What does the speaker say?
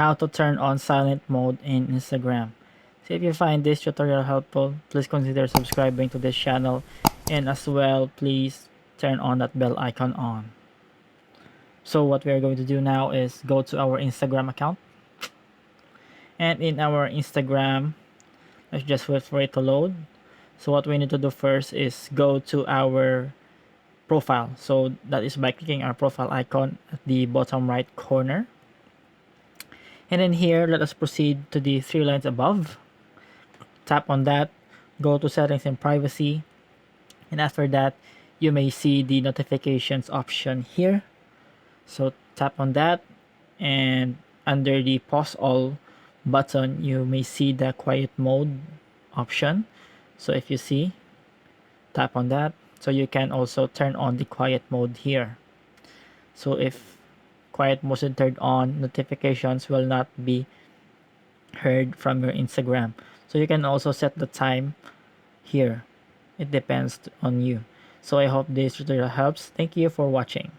how to turn on silent mode in Instagram. So if you find this tutorial helpful, please consider subscribing to this channel, and as well, please turn on that bell icon on. So what we are going to do now is go to our Instagram account, and in our Instagram, let's just wait for it to load. So what we need to do first is go to our profile. So that is by clicking our profile icon at the bottom right corner. And then here, let us proceed to the three lines above. Tap on that, go to settings and privacy, and after that, you may see the notifications option here. So tap on that, and under the pause all button, you may see the quiet mode option. So if you see, tap on that. So you can also turn on the quiet mode here. So if quiet mode is turned on, notifications will not be heard from your Instagram. So you can also set the time here. It depends on you. So I hope this tutorial helps. Thank you for watching.